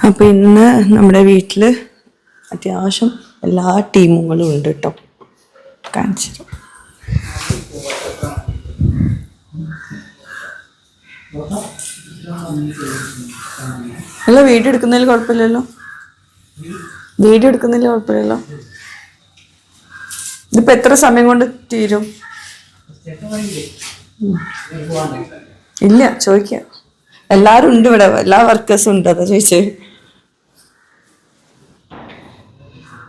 അപ്പോൾ ഇന്ന് നമ്മുടെ വീട്ടിൽ അത്യാവശ്യം എല്ലാ ടീമുകളും ഉണ്ട് കേട്ടോ. കാണിച്ചു അല്ല, വീഡിയോ എടുക്കുന്നതിൽ കുഴപ്പമില്ലല്ലോ. ഇതിപ്പോൾ എത്ര സമയം കൊണ്ട് തീരും? ഇല്ല, ചോദിക്കാം. എല്ലാവരും ഉണ്ട് ഇവിടെ, എല്ലാ വർക്കേഴ്സും ഉണ്ട്, അതാ ചോദിച്ചത്.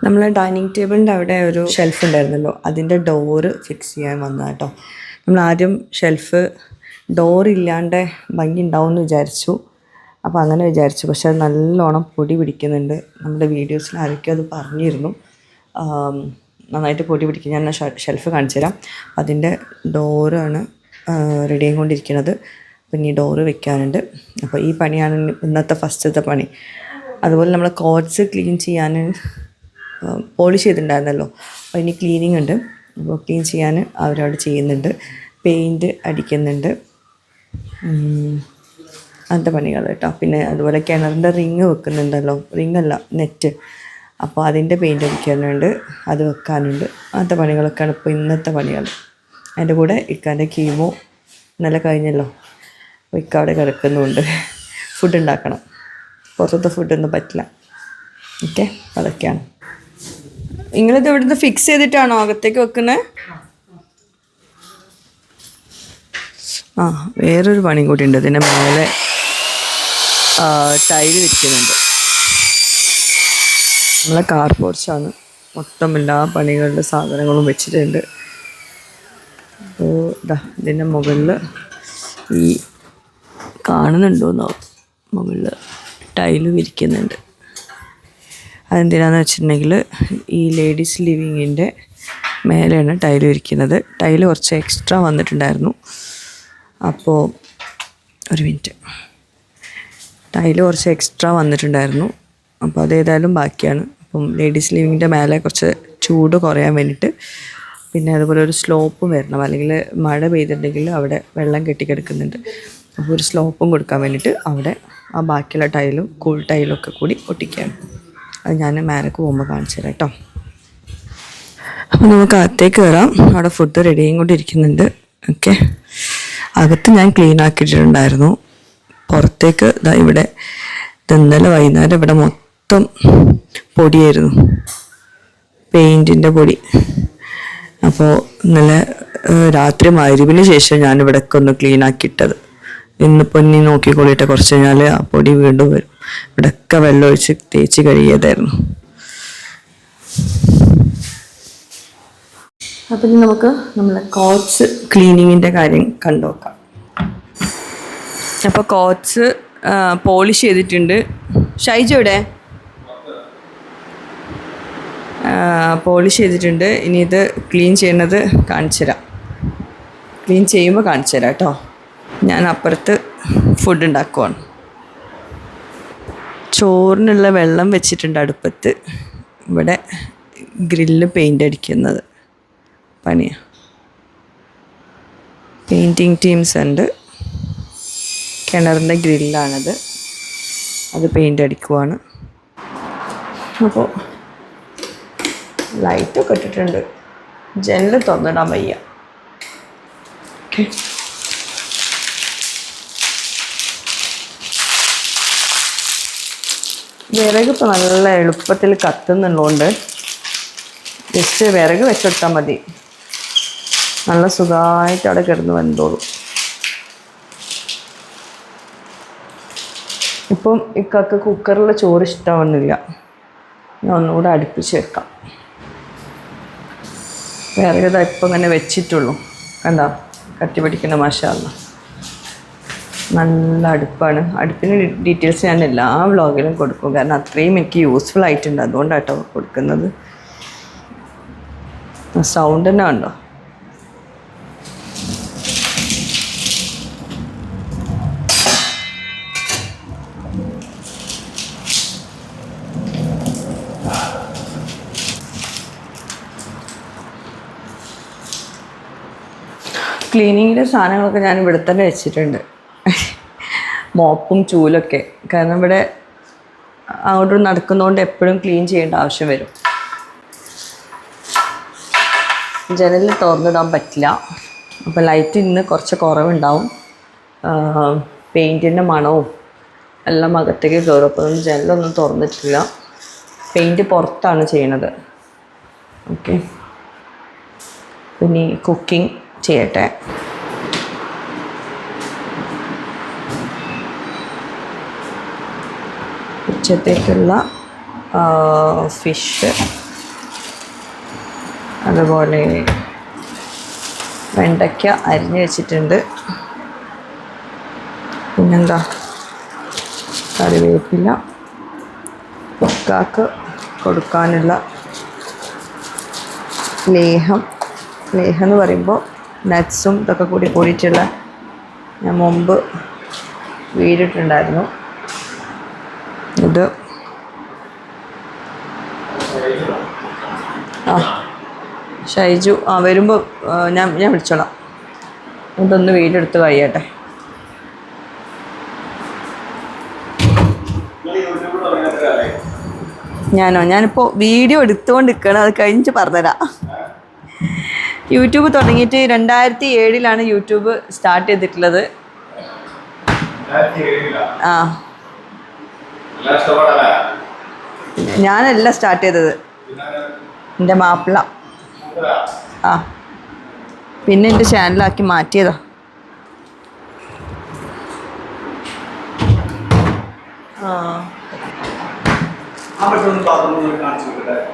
നമ്മളെ ഡൈനിങ് ടേബിളിൻ്റെ അവിടെ ഒരു ഷെൽഫ് ഉണ്ടായിരുന്നല്ലോ, അതിൻ്റെ ഡോറ് ഫിക്സ് ചെയ്യാൻ വന്നതാണ് കേട്ടോ. നമ്മൾ ആദ്യം ഷെൽഫ് ഡോറില്ലാണ്ട് ഭംഗി ഉണ്ടാവും എന്ന് വിചാരിച്ചു. അപ്പോൾ അങ്ങനെ വിചാരിച്ചു, പക്ഷെ അത് നല്ലോണം പൊടി പിടിക്കുന്നുണ്ട്. നമ്മുടെ വീഡിയോസിൽ ആരൊക്കെയോ അത് പറഞ്ഞിരുന്നു, നന്നായിട്ട് പൊടി പിടിക്കും. ഞാൻ ഷെൽഫ് കാണിച്ചു തരാം. അതിൻ്റെ ഡോറാണ് റെഡി ആയിക്കൊണ്ടിരിക്കുന്നത്. പിന്നെ ഈ ഡോറ് വെക്കാനുണ്ട്. അപ്പോൾ ഈ പണിയാണ് ഇന്നത്തെ ഫസ്റ്റത്തെ പണി. അതുപോലെ നമ്മൾ കോഡ്സ് ക്ലീൻ ചെയ്യാൻ പോളിഷ് ചെയ്തിട്ടുണ്ടായിരുന്നല്ലോ, അപ്പോൾ ഇനി ക്ലീനിങ് ഉണ്ട്. അപ്പോൾ ക്ലീൻ ചെയ്യാൻ അവരവിടെ ചെയ്യുന്നുണ്ട്. പെയിൻറ്റ് അടിക്കുന്നുണ്ട്, അങ്ങനത്തെ പണികൾ കേട്ടോ. പിന്നെ അതുപോലെ കിണറിൻ്റെ റിങ് വെക്കുന്നുണ്ടല്ലോ, റിങ്ങല്ല നെറ്റ്, അപ്പോൾ അതിൻ്റെ പെയിൻറ്റ് അടിക്കാനുണ്ട്, അത് വെക്കാനുണ്ട്. അങ്ങനത്തെ പണികളൊക്കെയാണ് ഇപ്പോൾ ഇന്നത്തെ പണികൾ. അതിൻ്റെ കൂടെ ഇക്കാൻ്റെ കീമോ ഇന്നലെ കഴിഞ്ഞല്ലോ, അപ്പോൾ ഇക്ക അവിടെ കിടക്കുന്നുണ്ട്. ഫുഡ് ഉണ്ടാക്കണം, പുറത്തത്തെ ഫുഡൊന്നും പറ്റില്ല. ഓക്കെ, അതൊക്കെയാണ്. നിങ്ങളിത് ഇവിടുന്ന് ഫിക്സ് ചെയ്തിട്ടാണോ അകത്തേക്ക് വെക്കുന്നത്? ആ, വേറൊരു പണിയും കൂടി ഉണ്ട്. ഇതിൻ്റെ മേലെ ടൈല് വിരിക്കുന്നുണ്ട്. നമ്മളെ കാർ പോർച്ചാണ്. മൊത്തം എല്ലാ പണികളുടെ സാധനങ്ങളും വെച്ചിട്ടുണ്ട്. അപ്പോൾ ഇതിൻ്റെ മുകളിൽ ഈ കാണുന്നുണ്ടോന്നോ, മുകളിൽ ടൈല് വിരിക്കുന്നുണ്ട്. അതെന്തിനാന്ന് വെച്ചിട്ടുണ്ടെങ്കിൽ ഈ ലേഡീസ് ലിവിങ്ങിൻ്റെ മേലെയാണ് ടൈല് വിരിക്കുന്നത്. ടൈല് കുറച്ച് എക്സ്ട്രാ വന്നിട്ടുണ്ടായിരുന്നു. അപ്പോൾ ഒരു മിനിറ്റ്, ടൈല് കുറച്ച് എക്സ്ട്രാ വന്നിട്ടുണ്ടായിരുന്നു. അപ്പോൾ അതേതായാലും ബാക്കിയാണ്. അപ്പം ലേഡീസ് ലിവിങ്ങിൻ്റെ മേലെ കുറച്ച് ചൂട് കുറയാൻ വേണ്ടിയിട്ട്, പിന്നെ അതുപോലെ ഒരു സ്ലോപ്പും വരണം, അല്ലെങ്കിൽ മഴ പെയ്തിട്ടുണ്ടെങ്കിൽ അവിടെ വെള്ളം കെട്ടിക്കിടക്കുന്നുണ്ട്. അപ്പോൾ ഒരു സ്ലോപ്പും കൊടുക്കാൻ വേണ്ടിയിട്ട് അവിടെ ആ ബാക്കിയുള്ള ടൈലും കൂൾ ടൈലും ഒക്കെ കൂടി ഒട്ടിക്കുകയാണ്. അത് ഞാൻ മേലേക്ക് പോകുമ്പോൾ കാണിച്ചു തരാം കേട്ടോ. അപ്പോൾ നമുക്ക് അകത്തേക്ക് കയറാം. അവിടെ ഫുഡ് റെഡിയും കൂടി ഇരിക്കുന്നുണ്ട്. ഓക്കെ, അകത്ത് ഞാൻ ക്ലീൻ ആക്കിയിട്ടുണ്ടായിരുന്നു. പുറത്തേക്ക് ഇവിടെ ഇന്നലെ വൈകുന്നേരം ഇവിടെ മൊത്തം പൊടിയായിരുന്നു, പെയിൻറ്റിൻ്റെ പൊടി. അപ്പോൾ ഇന്നലെ രാത്രി മഗ്‌രിബിന് ശേഷം ഞാൻ ഇവിടെയൊക്കെ ഒന്ന് ക്ലീൻ ആക്കിയിട്ടത്. ഇന്നിപ്പോൾ ഇനി നോക്കിക്കൊള്ളിട്ട് കുറച്ച് കഴിഞ്ഞാൽ ആ പൊടി വീണ്ടും വരും. ഇവിടെയൊക്കെ വെള്ളം ഒഴിച്ച് തേച്ച് കഴുകിയതായിരുന്നു. അപ്പം ഇനി നമുക്ക് നമ്മളെ കോട്സ് ക്ലീനിങ്ങിൻ്റെ കാര്യം കണ്ടുനോക്കാം. അപ്പോൾ കോട്സ് പോളിഷ് ചെയ്തിട്ടുണ്ട്. ഷൈജു ഇവിടെ പോളിഷ് ചെയ്തിട്ടുണ്ട്. ഇനി ഇത് ക്ലീൻ ചെയ്യുന്നത് കാണിച്ചു തരാം. ക്ലീൻ ചെയ്യുമ്പോൾ കാണിച്ചു തരാം കേട്ടോ. ഞാൻ അപ്പുറത്ത് ഫുഡ് ഉണ്ടാക്കുവാണ്. ചോറിനുള്ള വെള്ളം വെച്ചിട്ടുണ്ട് അടുപ്പത്ത്. ഇവിടെ ഗ്രില്ല് പെയിൻ്റ് അടിക്കുന്നത് പണിയാണ്. പെയിൻറ്റിങ് ടീംസ് ഉണ്ട്. കിണറിൻ്റെ ഗ്രില്ലാണത്, അത് പെയിൻ്റ് അടിക്കുവാണ്. അപ്പോൾ ലൈറ്റൊക്കെ ഇട്ടിട്ടുണ്ട്. ജനൽ തുറന്നിടാൻ വയ്യ. ഓക്കെ, വിറക് ഇപ്പോൾ നല്ല എളുപ്പത്തിൽ കത്തുന്നുള്ളതുകൊണ്ട് ജസ്റ്റ് വിറക് വെച്ചെടുത്താൽ മതി. നല്ല സുഖമായിട്ട് അവിടെ കിടന്ന് വെന്തോളും. ഇപ്പം ഇക്കാക്ക് കുക്കറിലെ ചോറ് ഇഷ്ടമാവുന്നില്ല. ഞാൻ ഒന്നുകൂടെ അടുപ്പിച്ച് വെക്കാം. വിറക് ഇതാ ഇപ്പം ഇങ്ങനെ വെച്ചിട്ടുള്ളൂ. കണ്ടോ, കത്തി പിടിക്കുന്ന മാഷാഅല്ലാ. നല്ല അടുപ്പാണ്. അടുപ്പിൻ്റെ ഡീറ്റെയിൽസ് ഞാൻ എല്ലാ വ്ളോഗിലും കൊടുക്കും, കാരണം അത്രയും എനിക്ക് യൂസ്ഫുൾ ആയിട്ടുണ്ട്. അതുകൊണ്ടാട്ടോ കൊടുക്കുന്നത്. സൗണ്ട് തന്നെ ഉണ്ടോ? ക്ലീനിങ്ങിൻ്റെ സാധനങ്ങളൊക്കെ ഞാൻ ഇവിടെ തന്നെ വെച്ചിട്ടുണ്ട്. മോപ്പും ചൂലൊക്കെ. കാരണം ഇവിടെ അങ്ങോട്ട് നടക്കുന്നതുകൊണ്ട് എപ്പോഴും ക്ലീൻ ചെയ്യേണ്ട ആവശ്യം വരും. ജനൽ തുറന്നിടാൻ പറ്റില്ല. അപ്പോൾ ലൈറ്റ് ഇന്ന് കുറച്ച് കുറവുണ്ടാവും. പെയിൻറ്റിൻ്റെ മണവും എല്ലാം അകത്തേക്ക് കയറും. അപ്പോൾ ജനലൊന്നും തുറന്നിട്ടില്ല. പെയിൻറ്റ് പുറത്താണ് ചെയ്യണത്. ഓക്കെ, പിന്നെ കുക്കിംഗ് ചെയ്യട്ടെ. ഉച്ചത്തേക്കുള്ള ഫിഷ്, അതുപോലെ വെണ്ടയ്ക്ക അരിഞ്ഞ് വെച്ചിട്ടുണ്ട്. പിന്നെന്താ, കറിവേപ്പില, ഉക്കാക്ക് കൊടുക്കാനുള്ള ലേഹം എന്ന് പറയുമ്പോൾ നട്ട്സും ഇതൊക്കെ കൂടിയിട്ടുള്ള, ഞാൻ മുമ്പ് വീടിട്ടുണ്ടായിരുന്നു. ഇത് ഷൈജു വരുമ്പോൾ ഞാൻ വിളിച്ചോളാം. ഇതൊന്ന് വീടെടുത്ത് കഴിയട്ടെ. ഞാനിപ്പോൾ വീഡിയോ എടുത്തുകൊണ്ട് നിൽക്കണം. അത് കഴിഞ്ഞിട്ട് പറഞ്ഞുതരാം. യൂട്യൂബ് തുടങ്ങിയിട്ട് 2007 യൂട്യൂബ് സ്റ്റാർട്ട് ചെയ്തിട്ടുള്ളത്. ആ, ഞാനല്ല സ്റ്റാർട്ട് ചെയ്തത്, എൻ്റെ മാപ്പിള. ആ, പിന്നെ എൻ്റെ ചാനലാക്കി മാറ്റിയതാ.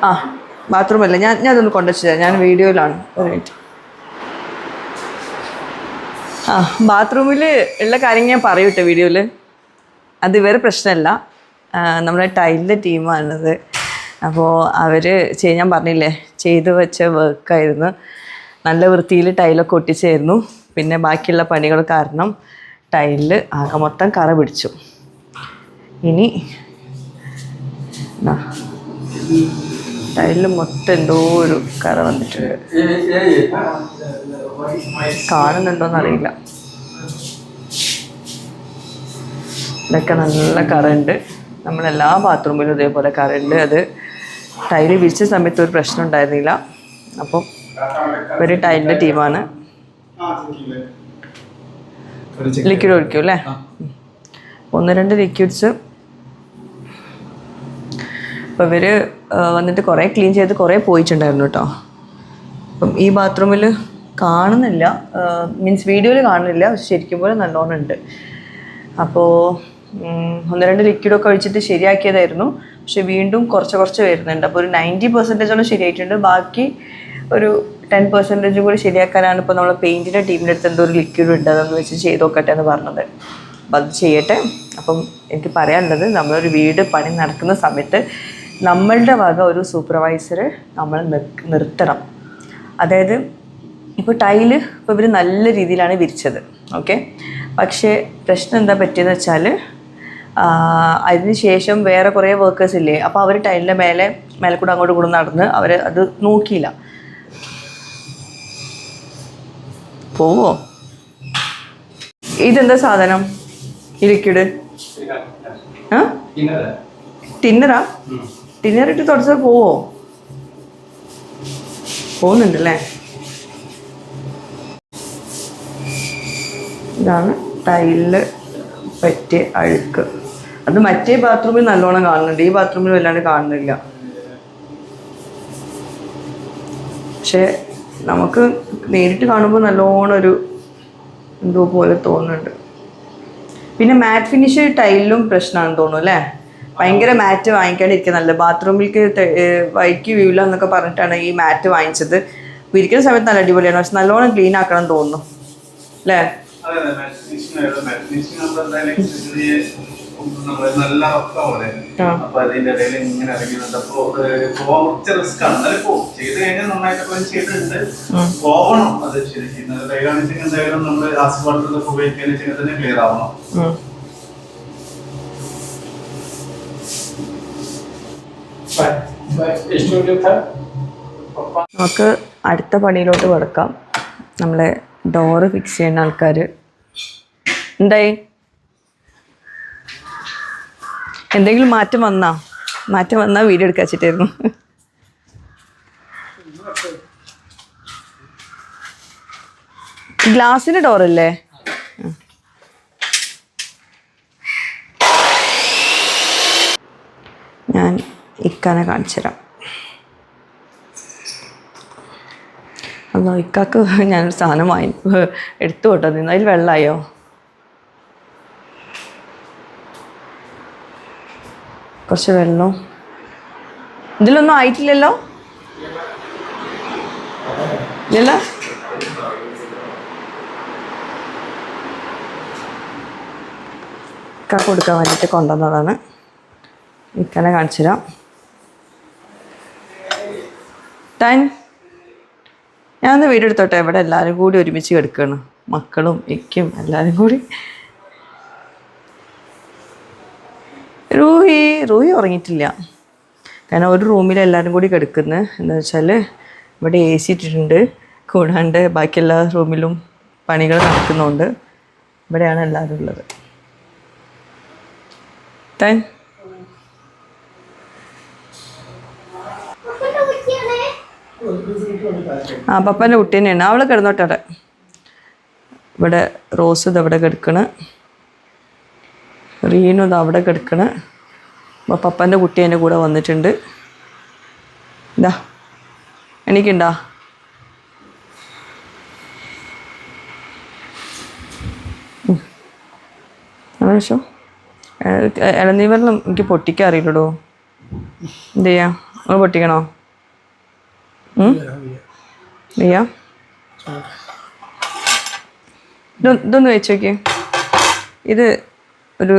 ആ, ബാത്റൂമല്ല, ഞാൻ അതൊന്ന് കൊണ്ടുവച്ചത്. ഞാൻ വീഡിയോയിലാണ്. ഒരു മിനിറ്റ്. ബാത്റൂമിൽ ഉള്ള കാര്യങ്ങൾ ഞാൻ പറയൂട്ടെ വീഡിയോയിൽ. അത് ഇവരെ പ്രശ്നമല്ല, നമ്മുടെ ടൈലിൻ്റെ ടീമാണത്. അപ്പോൾ അവർ ഞാൻ പറഞ്ഞില്ലേ, ചെയ്തു വെച്ച വർക്കായിരുന്നു. നല്ല വൃത്തിയിൽ ടൈലൊക്കെ ഒട്ടിച്ചായിരുന്നു. പിന്നെ ബാക്കിയുള്ള പണികൾ കാരണം ടൈലിൽ ആകെ മൊത്തം കറ പിടിച്ചു. ഇനി ടൈലിൽ മൊത്തം എന്തോ ഒരു കറ വന്നിട്ടുണ്ട്. കാണുന്നുണ്ടോയെന്നറിയില്ല. ഇതൊക്കെ നല്ല കറണ്ട്. നമ്മളെല്ലാ ബാത്റൂമിലും ഇതേപോലെ കറണ്ട്. അത് ടൈല് വിരിച്ച സമയത്ത് ഒരു പ്രശ്നം ഉണ്ടായിരുന്നില്ല. അപ്പം ഒരു ടൈലിൻ്റെ ടീമാണ്. ലിക്വിഡ് ഒഴിക്കും അല്ലേ? 1-2 ലിക്വിഡ്സ്. അപ്പോൾ ഇവർ വന്നിട്ട് കുറേ ക്ലീൻ ചെയ്ത് കുറേ പോയിട്ടുണ്ടായിരുന്നു കേട്ടോ. അപ്പം ഈ ബാത്റൂമിൽ കാണുന്നില്ല, മീൻസ് വീഡിയോയിൽ കാണുന്നില്ല, പക്ഷെ ശരിക്കും പോലെ നല്ലോണം ഉണ്ട്. അപ്പോൾ 1-2 ലിക്വിഡൊക്കെ ഒഴിച്ചിട്ട് ശരിയാക്കിയതായിരുന്നു. പക്ഷെ വീണ്ടും കുറച്ച് വരുന്നുണ്ട്. അപ്പോൾ ഒരു 90% ശരിയായിട്ടുണ്ട്. ബാക്കി ഒരു 10% കൂടി ശരിയാക്കാനാണ് ഇപ്പോൾ നമ്മൾ പെയിൻറ്റിൻ്റെ ടീമിൻ്റെ അടുത്ത് എന്തോ ഒരു ലിക്വിഡ് ഉണ്ട്, അതൊന്ന് വെച്ച് ചെയ്ത് നോക്കട്ടെ എന്ന് പറഞ്ഞത്. അപ്പം അത് ചെയ്യട്ടെ. അപ്പം എനിക്ക് പറയാനുള്ളത്, നമ്മളൊരു വീട് പണി നടക്കുന്ന സമയത്ത് നമ്മളുടെ വക ഒരു സൂപ്പർവൈസർ നമ്മൾ നിർത്തണം. അതായത് ഇപ്പോൾ ടൈല് ഇപ്പോൾ ഇവർ നല്ല രീതിയിലാണ് വിരിച്ചത്, ഓക്കെ. പക്ഷേ പ്രശ്നം എന്താ പറ്റിയെന്ന് വെച്ചാൽ, അതിന് ശേഷം വേറെ കുറേ വർക്കേഴ്സ് ഇല്ലേ, അപ്പോൾ അവർ ടൈലിൻ്റെ മേലെ കൂടെ അങ്ങോട്ട് കൂടെ നടന്ന് അവർ അത് നോക്കിയില്ല. പോവോ? ഇതെന്താ സാധനം? ഈ ലിക്വിഡ് ടിന്നറാ? ടിന്നറിട്ട് തുടച്ചാൽ പോവോ? പോകുന്നുണ്ടല്ലേ? ഇതാണ് ടൈലില് പറ്റിയ അഴുക്ക്. അത് മറ്റേ ബാത്റൂമിൽ നല്ലോണം കാണുന്നുണ്ട്, ഈ ബാത്റൂമിൽ വല്ലാണ്ട് കാണുന്നില്ല. പക്ഷെ നമുക്ക് നേരിട്ട് കാണുമ്പോൾ നല്ലോണം ഒരു എന്തോ പോലെ തോന്നുന്നുണ്ട്. പിന്നെ മാറ്റ് ഫിനിഷ് ടൈലിലും പ്രശ്നമാണെന്ന് തോന്നുന്നു അല്ലേ? ഭയങ്കര മാറ്റ് വാങ്ങിക്കാണ്ടിരിക്കുക നല്ലത്. ബാത്റൂമിലേക്ക് വൈക്ക് വീവില്ല എന്നൊക്കെ പറഞ്ഞിട്ടാണ് ഈ മാറ്റ് വാങ്ങിച്ചത്. വിരിക്കുന്ന സമയത്ത് നല്ല അടിപൊളിയാണ്, പക്ഷെ നല്ലോണം ക്ലീൻ ആക്കണം എന്ന് തോന്നുന്നു അല്ലേ? നല്ല അപ്പൊ അതിന്റെ ഇടയിൽ ഇങ്ങനെ ഇറങ്ങുന്നുണ്ട്. അപ്പൊ കുറച്ച് റിസ്ക് ആണ്. എന്നാലും ചെയ്ത് കഴിഞ്ഞാൽ നന്നായിട്ടൊക്കെ ചെയ്തിട്ടുണ്ട്. പോവണം അത് ശരിക്കും. കൈകാണിച്ചെങ്കിൽ എന്തായാലും നമ്മള് ആസ്വാദനത്തിലൊക്കെ ഉപയോഗിക്കാൻ തന്നെ ക്ലിയർ ആവണം. നമുക്ക് അടുത്ത പണിയിലോട്ട് കിടക്കാം. നമ്മളെ ഡോറ് ഫിക്സ് ചെയ്യുന്ന ആൾക്കാർ എന്തായി? എന്തെങ്കിലും മാറ്റം വന്നാൽ വീഡിയോ എടുക്കാൻ വെച്ചിട്ടായിരുന്നു. ഗ്ലാസിൻ്റെ ഡോറല്ലേ? ഞാൻ ഇക്കാനെ കാണിച്ചു തരാം. അല്ലോ ഇക്കാക്ക് ഞാനൊരു സാധനം എടുത്തു കേട്ടോ. നിന്ന് അതിൽ വെള്ളമായോ? കുറച്ച് വെള്ളം ഇതിലൊന്നും ആയിട്ടില്ലല്ലോ? ഇല്ലല്ലോ? ഇക്ക കൊടുക്കാൻ വേണ്ടിയിട്ട് കൊണ്ടുവന്നതാണ്. ഇക്കനെ കാണിച്ചു തരാം. ഞാനൊന്ന് വീഡിയോ എടുത്തോട്ടെ. ഇവിടെ എല്ലാവരും കൂടി ഒരുമിച്ച് കിടക്കുകയാണ്, മക്കളും ഇക്കും എല്ലാവരും കൂടി. റൂഹി ഉറങ്ങിയിട്ടില്ല. കാരണം ഒരു റൂമിൽ എല്ലാവരും കൂടി കിടക്കുന്നത് എന്താ വെച്ചാൽ ഇവിടെ AC ഇട്ടിട്ടുണ്ട്. കൂടാണ്ട് ബാക്കി എല്ലാ റൂമിലും പണികൾ നടക്കുന്നുണ്ട്. ഇവിടെയാണ് എല്ലാവരും ഉള്ളത്. പപ്പൻ്റെ കുട്ടി തന്നെയാണ്. അവൾ കിടന്നോട്ടെ അവിടെ. ഇവിടെ റോസ് ഇത് അവിടെ കിടക്കണ്, റീനു ഇത് അവിടെ കിടക്കണ്. അപ്പോൾ പപ്പൻ്റെ കുട്ടി എൻ്റെ കൂടെ വന്നിട്ടുണ്ട്. ഇതാ എനിക്കുണ്ടാ ശോ. ഇളനീവെള്ളം എനിക്ക് പൊട്ടിക്കാൻ അറിയില്ലടോ. എന്ത് ചെയ്യാം? നിങ്ങൾ പൊട്ടിക്കണോ? ചെയ്യാം. ഇതൊന്ന് വെച്ച് നോക്കിയേ. ഇത്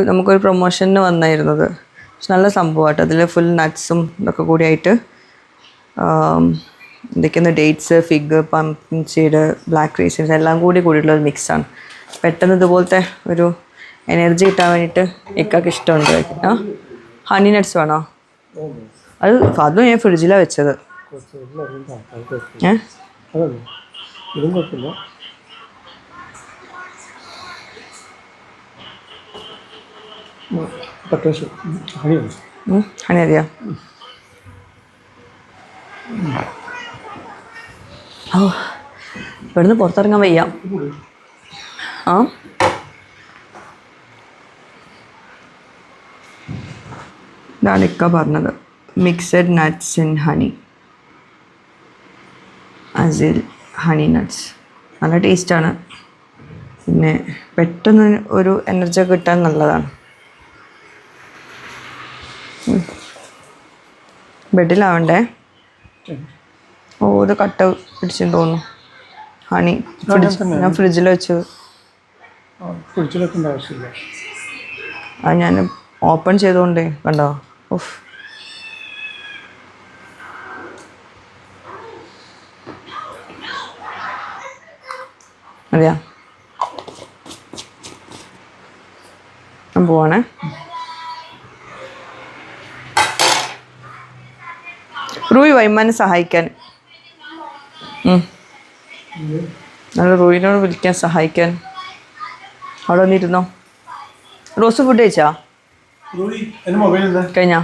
നമുക്കൊരു പ്രൊമോഷന് വന്നായിരുന്നത്. പക്ഷെ നല്ല സംഭവമായിട്ട് അതിൽ ഫുൾ നട്ട്സും ഇതൊക്കെ കൂടിയായിട്ട് എന്തൊക്കെയാണ് dates, fig, pumpkin seed, black raisins എല്ലാം കൂടിയിട്ടുള്ളൊരു മിക്സാണ്. പെട്ടെന്ന് ഇതുപോലത്തെ ഒരു എനർജി കിട്ടാൻ വേണ്ടിയിട്ട് ഇക്കൊക്കെ ഇഷ്ടമുണ്ട്. ഹണി നട്ട്സ് വേണോ? അതും ഞാൻ ഫ്രിഡ്ജിലാണ് വെച്ചത്. ഹണി അറിയാം. ഓ ഇവിടുന്ന് പുറത്തിറങ്ങാൻ വയ്യ. ഇതാണ് ഇക്ക പറഞ്ഞത്, മിക്സഡ് നട്ട്സ് ഇൻ ഹണി, അസിൽ ഹണി നട്ട്സ്. നല്ല ടേസ്റ്റാണ്. പിന്നെ പെട്ടെന്ന് ഒരു എനർജി കിട്ടാൻ നല്ലതാണ്. ബെഡിലാവണ്ടേ? ഓ ഇത് കട്ട പിടിച്ചെന്ന് തോന്നുന്നു. ഹണി ഞാൻ ഫ്രിഡ്ജിൽ വെച്ചത്. അത് ഞാൻ ഓപ്പൺ ചെയ്തുകൊണ്ടേ കണ്ടോ. ഓഫ് അതെയാ. ഞാൻ പോവാണേ. റൂയി വൈമാനെ സഹായിക്കാൻ, നല്ല റൂയിനോട് വിളിക്കാൻ സഹായിക്കാൻ. അവിടെ വന്നിരുന്നോ? റോസ് ഫുഡ് കഴിച്ചാ? കഴിഞ്ഞാ?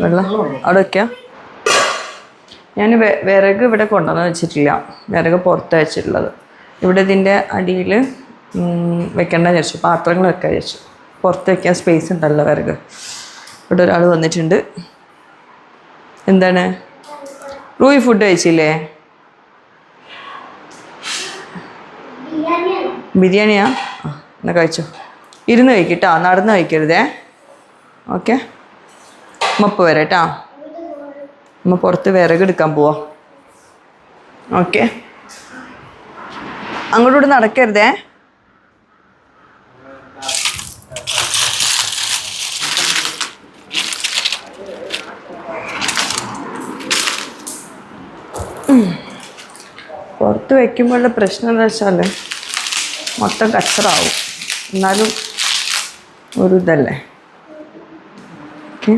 വെള്ളം അവിടെ വയ്ക്കാം. ഞാൻ വിറക് ഇവിടെ കൊണ്ടുവന്ന് വെച്ചിട്ടില്ല. വിറക് പുറത്ത് വെച്ചിട്ടുള്ളത്. ഇവിടെ ഇതിൻ്റെ അടിയിൽ വെക്കേണ്ട വിചാരിച്ചു, പാത്രങ്ങൾ വെക്കാൻ വിചാരിച്ചു. പുറത്ത് വയ്ക്കാൻ സ്പേസ് ഉണ്ടല്ലോ വിറക്. ഇവിടെ ഒരാൾ വന്നിട്ടുണ്ട്. എന്താണ് റൂയി ഫുഡ് കഴിച്ചില്ലേ? ബിരിയാണിയാ? എന്നാൽ കഴിച്ചോ. ഇരുന്ന് കഴിക്കട്ടോ, നടന്ന് കഴിക്കരുതേ. ഓക്കെ, മപ്പ് വരാം. നമ്മൾ പുറത്ത് വിറക് എടുക്കാൻ പോവാ. ഓക്കെ, അങ്ങോട്ടൂടെ നടക്കരുതേ. പുറത്ത് വയ്ക്കുമ്പോഴുള്ള പ്രശ്നം എന്താ വെച്ചാൽ മൊത്തം കച്ചറാവും. എന്നാലും ഒരു ഇതല്ലേ. ഓക്കെ,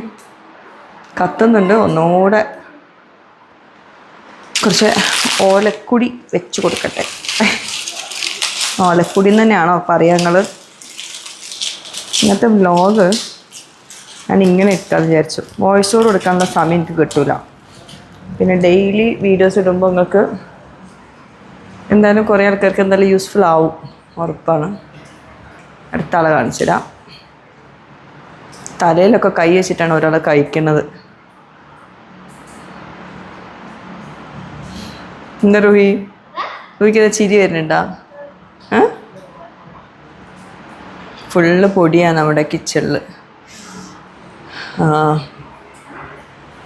കത്തുന്നുണ്ട്. ഒന്നുകൂടെ കുറച്ച് ഓലക്കുടി വെച്ച് കൊടുക്കട്ടെ. ഓലക്കുടി തന്നെയാണോ പറയുക നിങ്ങൾ? ഇന്നത്തെ വ്ലോഗ് ഞാൻ ഇങ്ങനെ ഇട്ടാന്ന് വിചാരിച്ചു. വോയിസ് ഓവർ കൊടുക്കാനുള്ള സമയം എനിക്ക് കിട്ടൂല. പിന്നെ ഡെയിലി വീഡിയോസ് ഇടുമ്പോൾ നിങ്ങൾക്ക് എന്തായാലും കുറേ ആൾക്കാർക്ക് എന്തായാലും യൂസ്ഫുൾ ആവും, ഉറപ്പാണ്. അടുത്ത ആളെ കാണിച്ചു തരാം. തലയിലൊക്കെ കൈ വെച്ചിട്ടാണ് ഒരാൾ കഴിക്കുന്നത്. എന്താ റൂഹിക്ക് അത് ചിരി വരുന്നുണ്ടാ? ഫുള്ള് പൊടിയാണ് നമ്മുടെ കിച്ചണിൽ.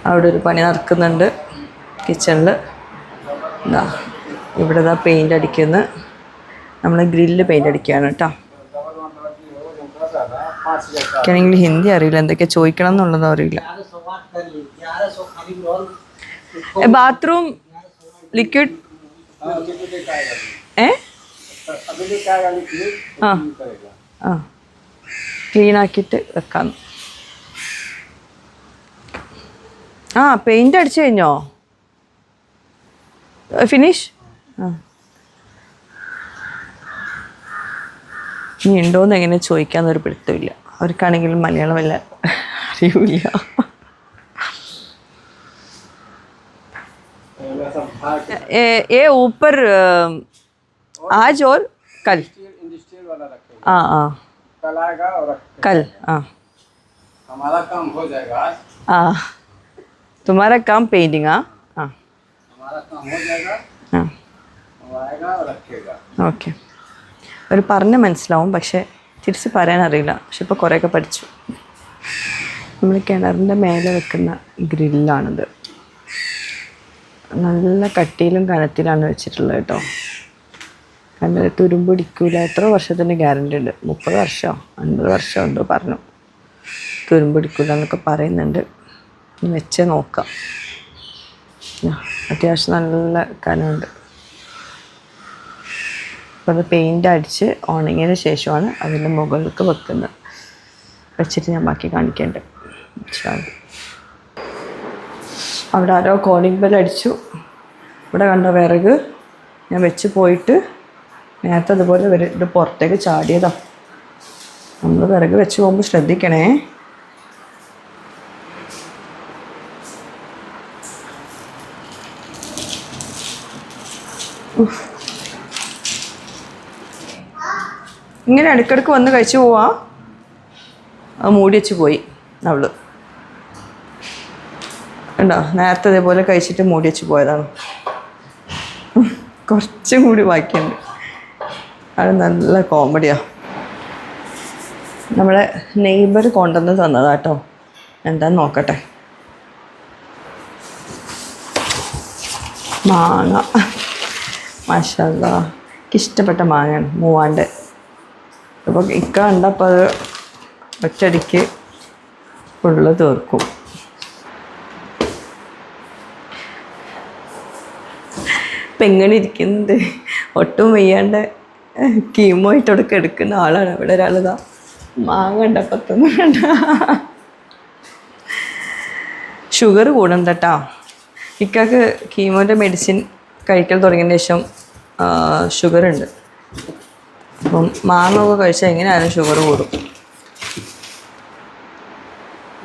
അവിടെ ഒരു പണി നടക്കുന്നുണ്ട് കിച്ചണിൽ. എന്താ ഇവിടെ ഇതാ പെയിൻ്റ് അടിക്കുന്നു. നമ്മൾ ഗ്രില്ല് പെയിൻ്റ് അടിക്കുകയാണ് കേട്ടോ. എനിക്കാണെങ്കിൽ ഹിന്ദി അറിയില്ല, എന്തൊക്കെ ചോദിക്കണം എന്നുള്ളതും അറിയില്ല. ബാത്റൂം ലിക്വിഡ് ക്ലീൻ ആക്കിയിട്ട് വെക്കാം. പെയിൻ്റ് അടിച്ചു കഴിഞ്ഞോ? ഫിനിഷ്? ഇനി ഉണ്ടോയെന്ന് എങ്ങനെ ചോദിക്കാമെന്നൊരു പിടുത്തമില്ല. അവർക്കാണെങ്കിലും മലയാളം വല്ല അറിയില്ല. ये ऊपर आज और कल? कल आएगा और कल हमारा काम हो जाएगा आज। तुम्हारा काम पेंटिंग? हमारा काम हो जाएगा, वो आएगा और रखेगा। ഓക്കെ. ഒരു പറഞ്ഞ് മനസ്സിലാവും, പക്ഷെ തിരിച്ച് പറയാനറിയില്ല. പക്ഷെ ഇപ്പോൾ കുറേയൊക്കെ പഠിച്ചു. നമ്മൾ കിണറിൻ്റെ മേലെ വെക്കുന്ന ഗ്രില്ലാണിത്. നല്ല കട്ടിയിലും കനത്തിലാണ് വെച്ചിട്ടുള്ളത് കേട്ടോ. കാരണം തുരുമ്പ് പിടിക്കൂല. എത്ര വർഷത്തിൻ്റെ ഗ്യാരണ്ടി ഉണ്ട്? 30 വർഷമോ 50 വർഷമോ എന്തോ പറഞ്ഞു. തുരുമ്പ് പിടിക്കൂല എന്നൊക്കെ പറയുന്നുണ്ട്. വെച്ച് നോക്കാം. അത്യാവശ്യം നല്ല കനമുണ്ട്. അപ്പോൾ അത് പെയിൻ്റ് അടിച്ച് ഉണങ്ങിയതിന് ശേഷമാണ് അതിൻ്റെ മുകളിലേക്ക് വെക്കുന്നത്. വെച്ചിട്ട് ഞാൻ ബാക്കി കാണിക്കേണ്ടത്. അവിടെ ആരോ കോളിംഗ് ബെൽ അടിച്ചു. ഇവിടെ കണ്ട വിറക് ഞാൻ വെച്ച് പോയിട്ട് നേരത്തെ അതുപോലെ ഇത് പുറത്തേക്ക് ചാടിയതാണ്. നമ്മൾ വിറക് വെച്ച് പോകുമ്പോൾ ശ്രദ്ധിക്കണേ. ഇങ്ങനെ ഇടയ്ക്കിടയ്ക്ക് വന്ന് കഴിച്ചു പോവാ. അത് മൂടി വെച്ച് പോയി അവള്. ഉണ്ടോ? നേരത്തെ അതേപോലെ കഴിച്ചിട്ട് മൂടി വെച്ച് പോയതാണ്. കുറച്ചും കൂടി ബാക്കിയുണ്ട്. അത് നല്ല കോമഡിയാണ്. നമ്മളെ നെയ്ബർ കൊണ്ടുവന്ന് തന്നതാട്ടോ. എന്താന്ന് നോക്കട്ടെ. മാങ്ങ, മാഷാല്ലാ, എനിക്കിഷ്ടപ്പെട്ട മാങ്ങയാണ്. മൂവാണ്ട്. അപ്പോൾ ഇക്ക കണ്ടപ്പോൾ അത് ഒറ്റയടിക്ക് ഫുള്ള് തീർക്കും. ഇപ്പം എങ്ങനെ ഇരിക്കുന്നുണ്ട്? ഒട്ടും വയ്യാണ്ട് കീമോ ഇട്ടൊടുക്ക് എടുക്കുന്ന ആളാണ്. ഇവിടെ ഒരാളിതാ മാങ്ങ കണ്ടപ്പത്തൊന്നും വേണ്ട. ഷുഗർ കൂടുന്നുണ്ട് കേട്ടോ. ഇക്കാക്ക് കീമോൻ്റെ മെഡിസിൻ കഴിക്കൽ തുടങ്ങിയതിന് ശേഷം ഷുഗറുണ്ട്. അപ്പം മാങ്ങ ഒക്കെ കഴിച്ചാൽ എങ്ങനെയായാലും ഷുഗർ കൂടും.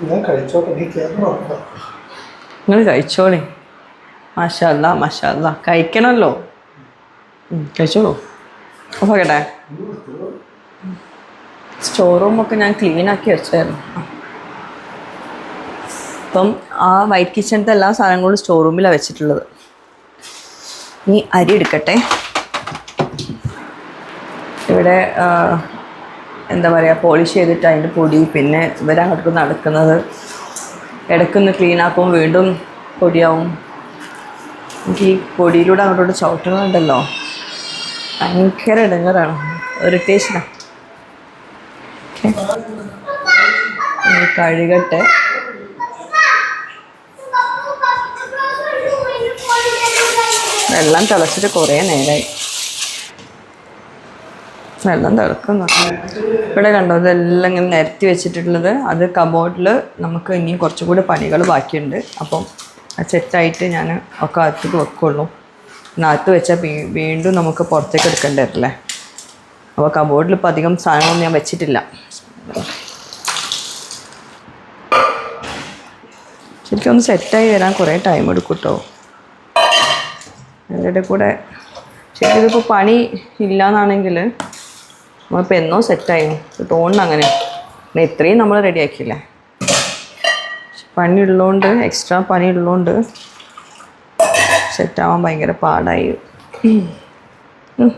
നിങ്ങൾ കഴിച്ചോളേ. മാഷാല്ലാ മാഷാല്ലാ, കഴിക്കണമല്ലോ. കഴിച്ചോളൂ. അപ്പോൾ കേട്ടെ, സ്റ്റോർ റൂമൊക്കെ ഞാൻ ക്ലീനാക്കി വെച്ചായിരുന്നു. അപ്പം ആ വൈറ്റ് കിച്ചണിൻ്റെ എല്ലാ സാധനങ്ങളും സ്റ്റോർ റൂമിലാണ് വെച്ചിട്ടുള്ളത്. ഇനി അരി എടുക്കട്ടെ. ഇവിടെ എന്താ പറയുക, പോളിഷ് ചെയ്തിട്ട് അതിൻ്റെ പൊടി, പിന്നെ ഇവരങ്ങോട്ട് നടക്കുന്നത് ഇടയ്ക്കൊന്ന് ക്ലീനാക്കും, വീണ്ടും പൊടിയാവും. എനിക്ക് ഈ പൊടിയിലൂടെ അങ്ങോട്ടോട്ട് ചവിട്ടുന്നുണ്ടല്ലോ, ഭയങ്കര ഇടങ്ങറാണ്, ഇറിറ്റേഷനാണ്. കഴുകട്ടെ. വെള്ളം തിളച്ചിട്ട് കുറേ നേരമായി. വെള്ളം തിളക്കുന്നു. ഇവിടെ കണ്ടോ, ഇതെല്ലാം ഇങ്ങനെ നിരത്തി വെച്ചിട്ടുള്ളത്. അത് കബോർഡിൽ നമുക്ക് ഇനി കുറച്ചും കൂടി പണികൾ ബാക്കിയുണ്ട്. അപ്പം സെറ്റായിട്ട് ഞാൻ ഒക്കെ അകത്തേക്ക് വെക്കുള്ളൂ. അകത്ത് വെച്ചാൽ വീണ്ടും നമുക്ക് പുറത്തേക്ക് എടുക്കേണ്ടി വരില്ലേ. അപ്പോൾ കബോർഡിൽ ഇപ്പോൾ അധികം സാധനങ്ങളൊന്നും ഞാൻ വെച്ചിട്ടില്ല. ശരിക്കും ഒന്ന് സെറ്റായി വരാൻ കുറേ ടൈം എടുക്കും കേട്ടോ. അതിൻ്റെ കൂടെ ശരിക്കും ഇതിപ്പോൾ പണി ഇല്ലയെന്നാണെങ്കിൽ നമ്മളിപ്പോൾ എന്നോ സെറ്റായി തോന്നുന്നു. അങ്ങനെ പിന്നെ ഇത്രയും നമ്മൾ റെഡിയാക്കിയില്ലേ. പണി ഉള്ളതുകൊണ്ട്, എക്സ്ട്രാ പണി ഉള്ളതുകൊണ്ട് സെറ്റാവാൻ ഭയങ്കര പാടായി.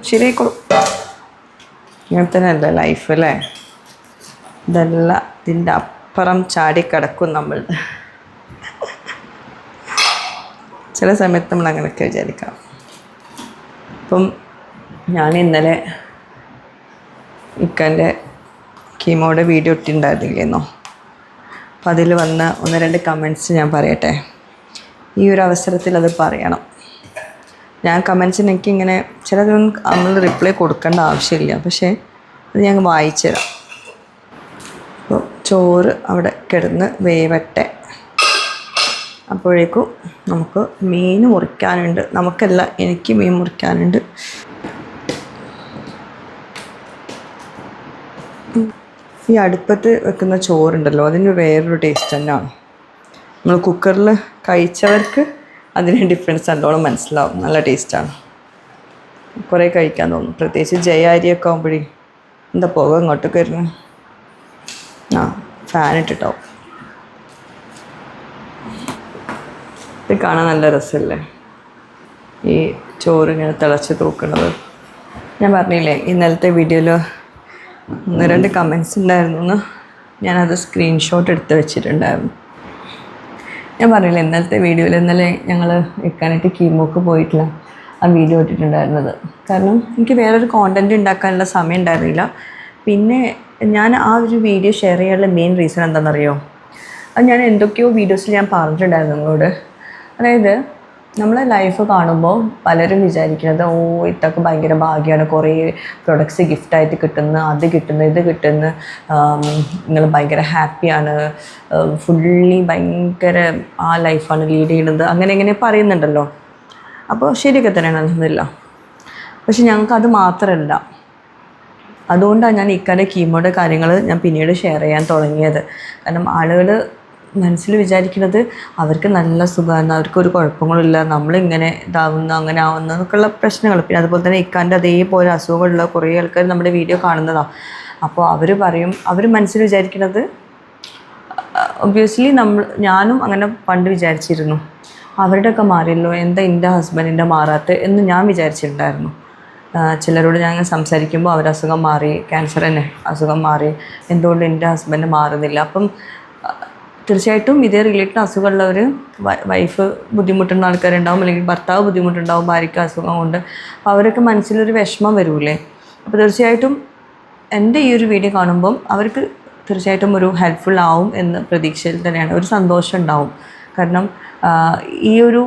ശരിയായിക്കോളും. ഇങ്ങനെ തന്നെ അല്ലേ ലൈഫ് അല്ലേ. ഇതെല്ലാം ഇതിൻ്റെ അപ്പുറം ചാടിക്കിടക്കും നമ്മൾ. ചില സമയത്ത് നമ്മൾ അങ്ങനെയൊക്കെ വിചാരിക്കാം. അപ്പം ഞാൻ ഇന്നലെ ഇക്കൻ്റെ കീമോയുടെ വീഡിയോ ഇട്ടിട്ടുണ്ടായിരുന്നില്ലെന്നോ. അപ്പം അതിൽ വന്ന 1-2 കമൻറ്റ്സ് ഞാൻ പറയട്ടെ. ഈ ഒരു അവസരത്തിൽ അത് പറയണം. ഞാൻ കമൻറ്റ്സിന് എനിക്കിങ്ങനെ ചിലതൊന്നും നമ്മൾ റിപ്ലൈ കൊടുക്കേണ്ട ആവശ്യമില്ല, പക്ഷേ അത് ഞാൻ വായിച്ചു തരാം. അപ്പോൾ ചോറ് അവിടെ കിടന്ന് വേവട്ടെ. അപ്പോഴേക്കും നമുക്ക് മീൻ മുറിക്കാനുണ്ട്. നമുക്കല്ല, എനിക്ക് മീൻ മുറിക്കാനുണ്ട്. ഈ അടുപ്പത്ത് വെക്കുന്ന ചോറുണ്ടല്ലോ, അതിന് വേറൊരു ടേസ്റ്റ് തന്നെയാണ്. നമ്മൾ കുക്കറിൽ കഴിച്ചവർക്ക് അതിന് ഡിഫറൻസ് നല്ലോണം മനസ്സിലാവും. നല്ല ടേസ്റ്റാണ്. കുറേ കഴിക്കാൻ തോന്നും. പ്രത്യേകിച്ച് ജയ അരിയൊക്കെ ആകുമ്പോഴേ എന്താ പുക ഇങ്ങോട്ടൊക്കെ വരുന്നു. ഫാൻ ഇട്ടിട്ടാവും. ഇത് കാണാൻ നല്ല രസമല്ലേ, ഈ ചോറിങ്ങനെ തിളച്ച് തൂക്കണത്. ഞാൻ പറഞ്ഞില്ലേ ഇന്നലത്തെ വീഡിയോയിൽ 1-2 കമൻറ്റ്സ് ഉണ്ടായിരുന്നു. ഞാനത് സ്ക്രീൻഷോട്ട് എടുത്ത് വെച്ചിട്ടുണ്ടായിരുന്നു. ഞാൻ പറഞ്ഞില്ല ഇന്നലത്തെ വീഡിയോയിൽ, ഇന്നലെ ഞങ്ങൾ വെക്കാനായിട്ട് കീമോക്ക് പോയിട്ടില്ല ആ വീഡിയോ ഇട്ടിട്ടുണ്ടായിരുന്നത്. കാരണം എനിക്ക് വേറൊരു കോണ്ടൻറ്റ് ഉണ്ടാക്കാനുള്ള സമയം ഉണ്ടായിരുന്നില്ല. പിന്നെ ഞാൻ ആ ഒരു വീഡിയോ ഷെയർ ചെയ്യാനുള്ള മെയിൻ റീസൺ എന്താണെന്നറിയോ? അത് ഞാൻ എന്തൊക്കെയോ വീഡിയോസിൽ ഞാൻ പറഞ്ഞിട്ടുണ്ടായിരുന്നു നിങ്ങളോട്. അതായത് നമ്മളെ ലൈഫ് കാണുമ്പോൾ പലരും വിചാരിക്കുന്നത് ഇതൊക്കെ ഭയങ്കര ഭാഗ്യമാണ്, കുറേ പ്രൊഡക്ട്സ് ഗിഫ്റ്റായിട്ട് കിട്ടുന്നു, അത് കിട്ടുന്നു, ഇത് കിട്ടുന്നു, നിങ്ങൾ ഭയങ്കര ഹാപ്പിയാണ്, ഫുള്ളി ഭയങ്കര ആ ലൈഫാണ് ലീഡ് ചെയ്യുന്നത്, അങ്ങനെ ഇങ്ങനെ പറയുന്നുണ്ടല്ലോ. അപ്പോൾ ശരിയൊക്കെ തന്നെയാണ്, അൽഹംദുലില്ലാ. പക്ഷെ ഞങ്ങൾക്കത് മാത്രമല്ല. അതുകൊണ്ടാണ് ഞാൻ ഇക്കാൻ്റെ കീമോയുടെ കാര്യങ്ങൾ ഞാൻ പിന്നീട് ഷെയർ ചെയ്യാൻ തുടങ്ങിയത്. കാരണം ആളുകൾ മനസ്സിൽ വിചാരിക്കുന്നത് അവർക്ക് നല്ല സുഖമാണ്, അവർക്കൊരു കുഴപ്പങ്ങളില്ല, നമ്മളിങ്ങനെ ഇതാവുന്നു, അങ്ങനെ ആവുന്നു എന്നൊക്കെയുള്ള പ്രശ്നങ്ങൾ. പിന്നെ അതുപോലെ തന്നെ ഇക്കാൻ്റെ അതേപോലെ അസുഖങ്ങളുള്ള കുറേ ആൾക്കാർ നമ്മുടെ വീഡിയോ കാണുന്നതാണ്. അപ്പോൾ അവർ പറയും, അവർ മനസ്സിൽ വിചാരിക്കുന്നത്, ഒബ്വിയസ്ലി ഞാനും അങ്ങനെ പണ്ട് വിചാരിച്ചിരുന്നു, അവരുടെയൊക്കെ മാറിയല്ലോ, എന്താ എൻ്റെ ഹസ്ബൻഡിൻ്റെ മാറാത്ത എന്ന് ഞാൻ വിചാരിച്ചിട്ടുണ്ടായിരുന്നു. ചിലരോട് ഞാൻ സംസാരിക്കുമ്പോൾ അവരുടെ അസുഖം മാറി, ക്യാൻസർ തന്നെ അസുഖം മാറി, എന്തുകൊണ്ട് എൻ്റെ ഹസ്ബൻഡ് മാറുന്നില്ല. അപ്പം തീർച്ചയായിട്ടും ഇതേ റിലേറ്റഡ് അസുഖമുള്ളവർ, വൈഫ് ബുദ്ധിമുട്ടുന്ന ആൾക്കാരുണ്ടാവും, അല്ലെങ്കിൽ ഭർത്താവ് ബുദ്ധിമുട്ടുണ്ടാവും ഭാര്യയ്ക്ക് അസുഖം കൊണ്ട്. അപ്പോൾ അവരൊക്കെ മനസ്സിലൊരു വിഷമം വരൂലേ. അപ്പോൾ തീർച്ചയായിട്ടും എൻ്റെ ഈ ഒരു വീഡിയോ കാണുമ്പം അവർക്ക് തീർച്ചയായിട്ടും ഒരു ഹെൽപ്ഫുൾ ആവും എന്ന പ്രതീക്ഷയിൽ തന്നെയാണ്, ഒരു സന്തോഷം ഉണ്ടാവും. കാരണം ഈ ഒരു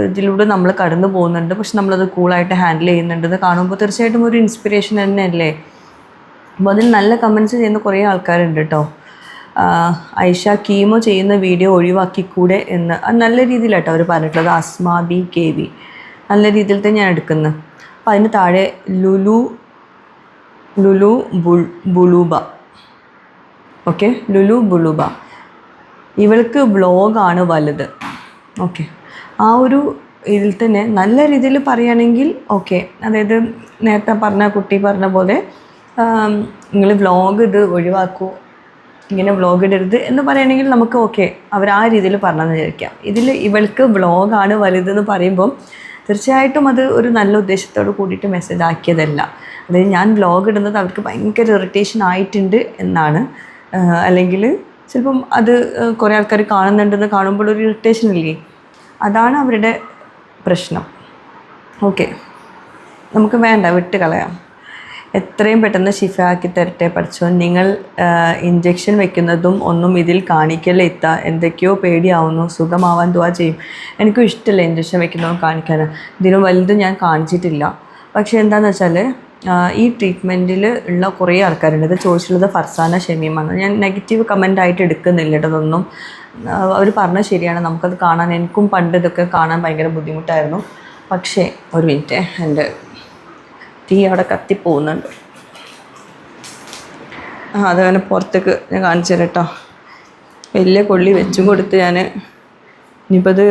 ഇതിലൂടെ നമ്മൾ കടന്നു പോകുന്നുണ്ട്, പക്ഷെ നമ്മളത് കൂളായിട്ട് ഹാൻഡിൽ ചെയ്യുന്നുണ്ടെന്ന് കാണുമ്പോൾ തീർച്ചയായിട്ടും ഒരു ഇൻസ്പിറേഷൻ തന്നെയല്ലേ. അപ്പോൾ അതിൽ നല്ല കമൻറ്റ്സ് ചെയ്യുന്ന കുറേ ആൾക്കാരുണ്ട് കേട്ടോ. ഐഷ കീമോ ചെയ്യുന്ന വീഡിയോ ഒഴിവാക്കിക്കൂടെ എന്ന്, അത് നല്ല രീതിയിലാട്ടോ അവർ പറഞ്ഞിട്ടുള്ളത്. അസ്മാ ബി KV നല്ല രീതിയിൽ തന്നെ ഞാൻ എടുക്കുന്നത്. അപ്പോൾ അതിന് താഴെ ലുലു ബുളൂബ, ഓക്കെ, ലുലു ബുളൂബ, ഇവൾക്ക് വ്ളോഗാണ് വലുത്. ഓക്കെ, ആ ഒരു ഇതിൽ തന്നെ നല്ല രീതിയിൽ പറയുകയാണെങ്കിൽ ഓക്കെ. അതായത് നേരത്തെ കുട്ടി പറഞ്ഞ പോലെ നിങ്ങൾ വ്ളോഗ് ഇത് ഒഴിവാക്കൂ, ഇങ്ങനെ വ്ളോഗ് ഇടരുത് എന്ന് പറയുകയാണെങ്കിൽ നമുക്ക് ഓക്കെ, അവർ ആ രീതിയിൽ പറഞ്ഞെന്ന് വിചാരിക്കാം. ഇതിൽ ഇവൾക്ക് വ്ളോഗാണ് വലുതെന്ന് പറയുമ്പം തീർച്ചയായിട്ടും അത് ഒരു നല്ല ഉദ്ദേശത്തോട് കൂടിയിട്ട് മെസ്സേജ് ആക്കിയതല്ല. അതായത് ഞാൻ വ്ളോഗ് ഇടുന്നത് അവർക്ക് ഭയങ്കര ഇറിറ്റേഷൻ ആയിട്ടുണ്ട് എന്നാണ്, അല്ലെങ്കിൽ ചിലപ്പം അത് കുറേ ആൾക്കാർ കാണുന്നുണ്ടെന്ന് കാണുമ്പോൾ ഒരു ഇറിറ്റേഷൻ ഇല്ലേ, അതാണ് അവരുടെ പ്രശ്നം. ഓക്കെ, നമുക്ക് വേണ്ട, വിട്ട് കളയാം. എത്രയും പെട്ടെന്ന് ഷിഫയാക്കി തരട്ടെ പഠിച്ചോ. നിങ്ങൾ ഇഞ്ചക്ഷൻ വെക്കുന്നതും ഒന്നും ഇതിൽ കാണിക്കല്ലേ ഇത്ത, എന്തൊക്കെയോ പേടിയാവുന്നു, സുഖമാവാൻ ദുആ ചെയ്യും. എനിക്കും ഇഷ്ടമില്ല ഇഞ്ചക്ഷൻ വെക്കുന്നതും കാണിക്കാൻ, ഇതിനും വലുതും ഞാൻ കാണിച്ചിട്ടില്ല. പക്ഷേ എന്താണെന്ന് വെച്ചാൽ ഈ ട്രീറ്റ്മെൻറ്റിൽ ഉള്ള കുറേ ആൾക്കാരുണ്ട്. ഇത് ചോദിച്ചിട്ടുള്ളത് ഫർസാന ഷമീമാണ്. ഞാൻ നെഗറ്റീവ് കമൻ്റായിട്ട് എടുക്കുന്നില്ല കേട്ടോ, അതൊന്നും. അവർ പറഞ്ഞത് ശരിയാണ്, നമുക്കത് കാണാൻ, എനിക്കും പണ്ട് ഇതൊക്കെ കാണാൻ ഭയങ്കര ബുദ്ധിമുട്ടായിരുന്നു. പക്ഷേ ഒരു മിനിറ്റ്, എൻ്റെ തീ അവിടെ കത്തിപ്പോകുന്നുണ്ട്. അതങ്ങനെ പുറത്തേക്ക് ഞാൻ കാണിച്ചു തരാം കേട്ടോ. വലിയ കൊള്ളി വെച്ചും കൊടുത്ത് ഞാൻ ഇനിയിപ്പോൾ ഇത്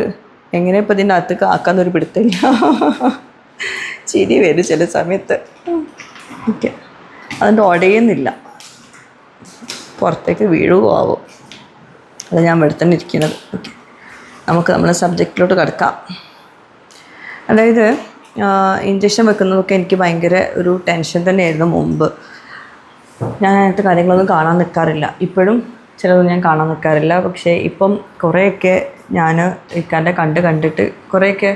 എങ്ങനെ ഇപ്പോൾ ഇതിൻ്റെ അകത്തേക്ക് ആക്കാന്നൊരു പിടുത്തില്ല. ചിരി വരും ചില സമയത്ത്. ഓക്കെ, അതിൻ്റെ ഉടയുന്നില്ല, പുറത്തേക്ക് വീഴുകയോ ആവോ, അത് ഞാൻ ഇവിടെ തന്നെ ഇരിക്കുന്നത്. ഓക്കെ, നമുക്ക് നമ്മുടെ സബ്ജക്റ്റിലോട്ട് കിടക്കാം. അതായത് ഇഞ്ചക്ഷൻ വെക്കുന്നതൊക്കെ എനിക്ക് ഭയങ്കര ഒരു ടെൻഷൻ തന്നെയായിരുന്നു മുമ്പ്. ഞാൻ അങ്ങനത്തെ കാര്യങ്ങളൊന്നും കാണാൻ നിൽക്കാറില്ല. ഇപ്പോഴും ചിലതൊന്നും ഞാൻ കാണാൻ നിൽക്കാറില്ല. പക്ഷേ ഇപ്പം കുറേയൊക്കെ ഞാൻ ഇക്കാൻ്റെ കണ്ടിട്ട് കുറേയൊക്കെ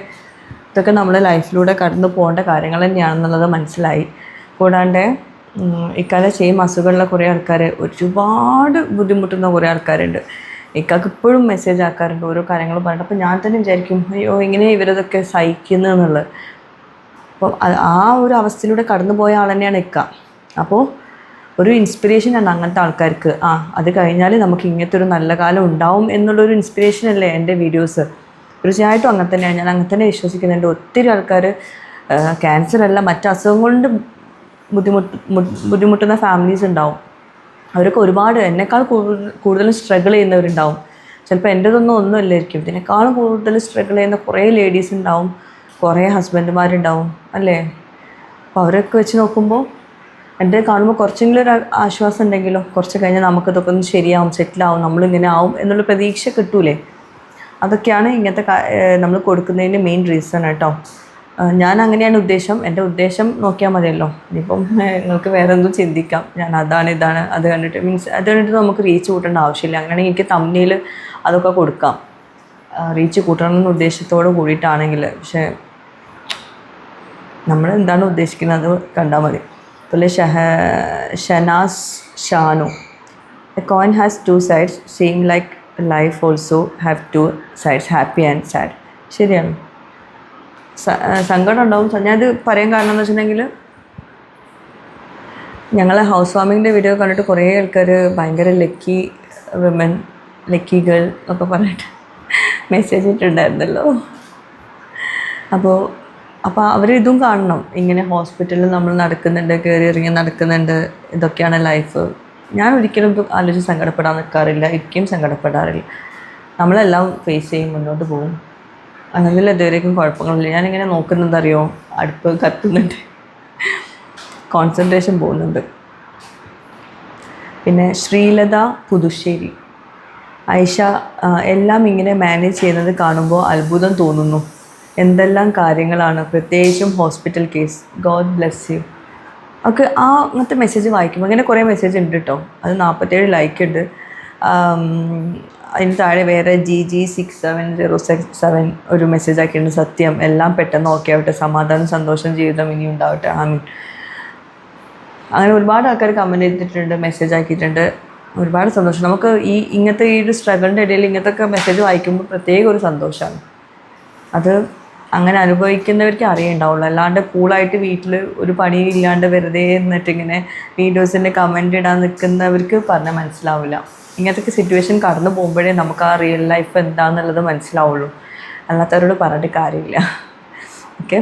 ഇതൊക്കെ നമ്മുടെ ലൈഫിലൂടെ കടന്നു പോകേണ്ട കാര്യങ്ങൾ തന്നെയാണെന്നുള്ളത് മനസ്സിലായി. കൂടാണ്ട് ഇക്കാൻ്റെ സെയിം അസുഖമുള്ള കുറേ ആൾക്കാർ, ഒരുപാട് ബുദ്ധിമുട്ടുന്ന കുറേ ആൾക്കാരുണ്ട്. ഇക്കാക്ക് ഇപ്പോഴും മെസ്സേജ് ആക്കാറുണ്ട് ഓരോ കാര്യങ്ങൾ പറഞ്ഞിട്ട്. അപ്പോൾ ഞാൻ തന്നെ വിചാരിക്കും, അയ്യോ ഇങ്ങനെ ഇവരതൊക്കെ സഹിക്കുന്നു എന്നുള്ളത്. അപ്പം ആ ഒരു അവസ്ഥയിലൂടെ കടന്നു പോയ ആൾ തന്നെയാണ് ഇക്ക. അപ്പോൾ ഒരു ഇൻസ്പിറേഷനാണ് അങ്ങനത്തെ ആൾക്കാർക്ക്. അത് കഴിഞ്ഞാൽ നമുക്ക് ഇങ്ങനത്തെ ഒരു നല്ല കാലം ഉണ്ടാവും എന്നുള്ളൊരു ഇൻസ്പിറേഷനല്ലേ എൻ്റെ വീഡിയോസ്. തീർച്ചയായിട്ടും അങ്ങനെ തന്നെയാണ്, ഞാൻ അങ്ങനെ തന്നെ വിശ്വസിക്കുന്നുണ്ട്. ഒത്തിരി ആൾക്കാർ ക്യാൻസറല്ല മറ്റ് അസുഖം കൊണ്ട് ബുദ്ധിമുട്ടുന്ന ഫാമിലീസ് ഉണ്ടാവും. അവരൊക്കെ ഒരുപാട് എന്നെക്കാൾ കൂടുതൽ സ്ട്രഗിൾ ചെയ്യുന്നവരുണ്ടാവും. ചിലപ്പോൾ എൻ്റെതൊന്നും ഒന്നുമല്ലായിരിക്കും, ഇതിനേക്കാളും കൂടുതൽ സ്ട്രഗിൾ ചെയ്യുന്ന കുറേ ലേഡീസ് ഉണ്ടാവും, കുറേ ഹസ്ബൻഡുമാരുണ്ടാവും അല്ലേ. അപ്പോൾ അവരൊക്കെ വെച്ച് നോക്കുമ്പോൾ എൻ്റെ കാണുമ്പോൾ കുറച്ചെങ്കിലും ഒരു ആശ്വാസം ഉണ്ടെങ്കിലോ, കുറച്ച് കഴിഞ്ഞാൽ നമുക്കിതൊക്കെ ഒന്ന് ശരിയാവും, സെറ്റിലാവും, നമ്മളിങ്ങനെ ആവും എന്നുള്ള പ്രതീക്ഷ കിട്ടൂലേ. അതൊക്കെയാണ് ഇങ്ങനത്തെ നമ്മൾ കൊടുക്കുന്നതിൻ്റെ മെയിൻ റീസൺ കേട്ടോ. ഞാൻ അങ്ങനെയാണ് ഉദ്ദേശം. എൻ്റെ ഉദ്ദേശം നോക്കിയാൽ മതിയല്ലോ. ഇനിയിപ്പം നിങ്ങൾക്ക് വേറെ എന്തും ചിന്തിക്കാം, ഞാൻ അതാണ് ഇതാണ് അത് കണ്ടിട്ട് അത് കണ്ടിട്ട് നമുക്ക് റീച്ച് കൂട്ടേണ്ട ആവശ്യമില്ല. അങ്ങനെയാണെങ്കിൽ എനിക്ക് തമ്മിൽ അതൊക്കെ കൊടുക്കാം, റീച്ച് കൂട്ടണമെന്ന ഉദ്ദേശത്തോട് കൂടിയിട്ടാണെങ്കിൽ. പക്ഷേ നമ്മൾ എന്താണ് ഉദ്ദേശിക്കുന്നത് അത് കണ്ടാൽ മതി. അതുപോലെ Shanaz Shanu, a coin has two sides, same like life also have two sides, happy and sad. ശരിയാണ്, സങ്കടം ഉണ്ടാവും. ഞാനത് പറയാൻ കാരണം എന്ന് വെച്ചിട്ടുണ്ടെങ്കിൽ, ഞങ്ങളെ ഹൗസ് വാമിങ്ങിൻ്റെ വീഡിയോ കണ്ടിട്ട് കുറേ ആൾക്കാർ ഭയങ്കര ലക്കി വിമൻ, ലക്കി ഗേൾ ഒക്കെ പറഞ്ഞിട്ട് മെസ്സേജ് ഇട്ടുണ്ടായിരുന്നല്ലോ. അപ്പോൾ അവരിതും കാണണം. ഇങ്ങനെ ഹോസ്പിറ്റലിൽ നമ്മൾ നടക്കുന്നുണ്ട്, കയറി ഇറങ്ങി നടക്കുന്നുണ്ട്, ഇതൊക്കെയാണ് ലൈഫ്. ഞാൻ ഒരിക്കലും ഇത് ആലോചിച്ച് സങ്കടപ്പെടാൻ നിൽക്കാറില്ല, ഒരിക്കലും സങ്കടപ്പെടാറില്ല. നമ്മളെല്ലാം ഫേസ് ചെയ്യും, മുന്നോട്ട് പോകും. അങ്ങനെയുള്ള ഇതുവരേക്കും കുഴപ്പങ്ങളില്ല. ഞാനിങ്ങനെ നോക്കുന്നതറിയോ, അടുപ്പ് കത്തുന്നുണ്ട്, കോൺസെൻട്രേഷൻ പോകുന്നുണ്ട്. പിന്നെ ശ്രീലത പുതുശ്ശേരി, ഐഷ, എല്ലാം ഇങ്ങനെ മാനേജ് ചെയ്യുന്നത് കാണുമ്പോൾ അത്ഭുതം തോന്നുന്നു. എന്തെല്ലാം കാര്യങ്ങളാണ്, പ്രത്യേകിച്ചും hospital case. God bless you. ഒക്കെ അങ്ങനത്തെ മെസ്സേജ് വായിക്കുമ്പോൾ അങ്ങനെ കുറേ മെസ്സേജ് ഉണ്ട് കേട്ടോ. അത് 47 ലൈക്ക് ഉണ്ട്. അതിന് താഴെ വേറെ GG6707 ഒരു മെസ്സേജ് ആക്കിയിട്ടുണ്ട്. സത്യം, എല്ലാം പെട്ടെന്ന് ഓക്കെ ആവട്ടെ, സമാധാനം സന്തോഷം ജീവിതം ഇനി ഉണ്ടാവട്ടെ, ആമീൻ. അങ്ങനെ ഒരുപാട് ആൾക്കാർ കമൻറ്റ് ചെയ്തിട്ടുണ്ട്, മെസ്സേജ് ആക്കിയിട്ടുണ്ട്. ഒരുപാട് സന്തോഷം. നമുക്ക് ഇങ്ങനത്തെ ഒരു സ്ട്രഗിളിൻ്റെ ഇടയിൽ ഇങ്ങനത്തെ ഒക്കെ മെസ്സേജ് വായിക്കുമ്പോൾ പ്രത്യേക ഒരു സന്തോഷമാണ്. അത് അങ്ങനെ അനുഭവിക്കുന്നവർക്ക് അറിയുണ്ടാവുള്ളൂ. അല്ലാണ്ട് കൂളായിട്ട് വീട്ടിൽ ഒരു പണിയില്ലാണ്ട് വെറുതെ എന്നിട്ട് ഇങ്ങനെ വീഡിയോസിൻ്റെ കമൻറ്റ് ഇടാൻ നിൽക്കുന്നവർക്ക് പറഞ്ഞാൽ മനസ്സിലാവില്ല. ഇങ്ങനത്തെ സിറ്റുവേഷൻ കടന്നു പോകുമ്പോഴേ നമുക്ക് ആ റിയൽ ലൈഫ് എന്താണെന്നുള്ളത് മനസ്സിലാവുള്ളൂ. അല്ലാത്തവരോട് പറഞ്ഞിട്ട് കാര്യമില്ല. ഓക്കെ,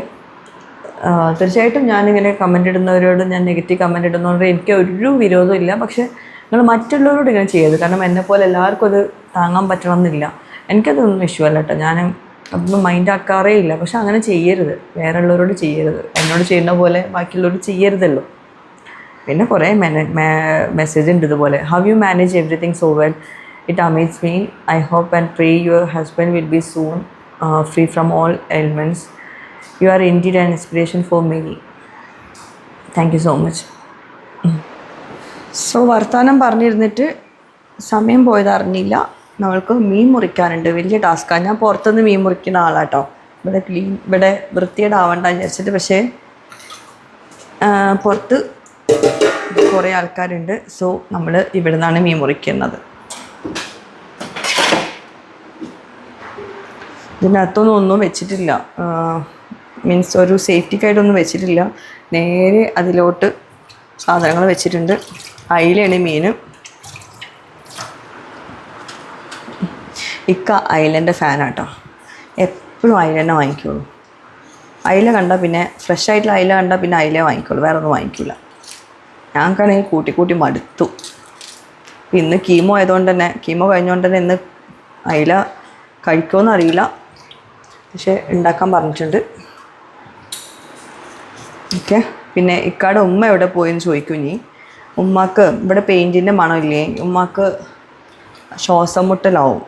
തീർച്ചയായിട്ടും ഞാനിങ്ങനെ കമൻറ്റ് ഇടുന്നവരോട്, ഞാൻ നെഗറ്റീവ് കമൻറ്റ് ഇടുന്നവരോട് എനിക്ക് ഒരു വിരോധവും ഇല്ല. പക്ഷേ നിങ്ങൾ മറ്റുള്ളവരോട് ഇങ്ങനെ ചെയ്യരുത്. കാരണം എന്നെപ്പോലെ എല്ലാവർക്കും അത് താങ്ങാൻ പറ്റണമെന്നില്ല. എനിക്കതൊന്നും ഇഷ്യൂ അല്ല കേട്ടോ, ഞാൻ അതൊന്നും മൈൻഡ് ആക്കാറേ ഇല്ല. പക്ഷെ അങ്ങനെ ചെയ്യരുത്, വേറെ ഉള്ളവരോട് ചെയ്യരുത്. എന്നോട് ചെയ്യുന്ന പോലെ ബാക്കിയുള്ളവരോട് ചെയ്യരുതല്ലോ. പിന്നെ കുറേ മെസ്സേജ് ഉണ്ട് ഇതുപോലെ. How you manage everything so well, it amaze me. I hope and pray your husband will be soon free from all ailments. You are indeed an inspiration for many. Thank you so much. So വർത്തമാനം പറഞ്ഞിരുന്നിട്ട് സമയം പോയത് അറിഞ്ഞില്ല. നമ്മൾക്ക് മീൻ മുറിക്കാനുണ്ട്, വലിയ ടാസ്ക്കാണ്. ഞാൻ പുറത്തുനിന്ന് മീൻ മുറിക്കുന്ന ആളാട്ടോ. ഇവിടെ വൃത്തിയേടാവണ്ട വിചാരിച്ചിട്ട്. പക്ഷേ പുറത്ത് കുറേ ആൾക്കാരുണ്ട്. സോ നമ്മൾ ഇവിടെ നിന്നാണ് മീൻ മുറിക്കുന്നത്. ഇതിനകത്തൊന്നും ഒന്നും വെച്ചിട്ടില്ല, മീൻസ് ഒരു സേഫ്റ്റിക്കായിട്ടൊന്നും വെച്ചിട്ടില്ല. നേരെ അതിലോട്ട് സാധനങ്ങൾ വെച്ചിട്ടുണ്ട്. അയിലാണ് മീൻ. ഇക്ക അയിലൻ്റെ ഫാനാട്ടോ, എപ്പോഴും അയില തന്നെ വാങ്ങിക്കുള്ളൂ. അയില കണ്ടാൽ പിന്നെ ഫ്രഷ് ആയിട്ടുള്ള അയില കണ്ടാൽ പിന്നെ അയില വാങ്ങിക്കുള്ളൂ, വേറെ ഒന്നും വാങ്ങിക്കില്ല. ഞങ്ങൾക്കാണെങ്കിൽ കൂട്ടി മടുത്തു. ഇന്ന് കീമോ ആയതുകൊണ്ട് തന്നെ, കീമോ കഴിഞ്ഞുകൊണ്ട് തന്നെ ഇന്ന് അയില കഴിക്കുമോയെന്ന് അറിയില്ല, പക്ഷേ ഉണ്ടാക്കാൻ പറഞ്ഞിട്ടുണ്ട്. ഓക്കെ. പിന്നെ ഇക്കാടെ ഉമ്മ എവിടെ പോയെന്ന് ചോദിക്കും. ഇനി ഉമ്മാക്ക് ഇവിടെ പെയിൻറ്റിൻ്റെ മണമില്ലേ, ഉമ്മാക്ക് ശ്വാസം മുട്ടലാവും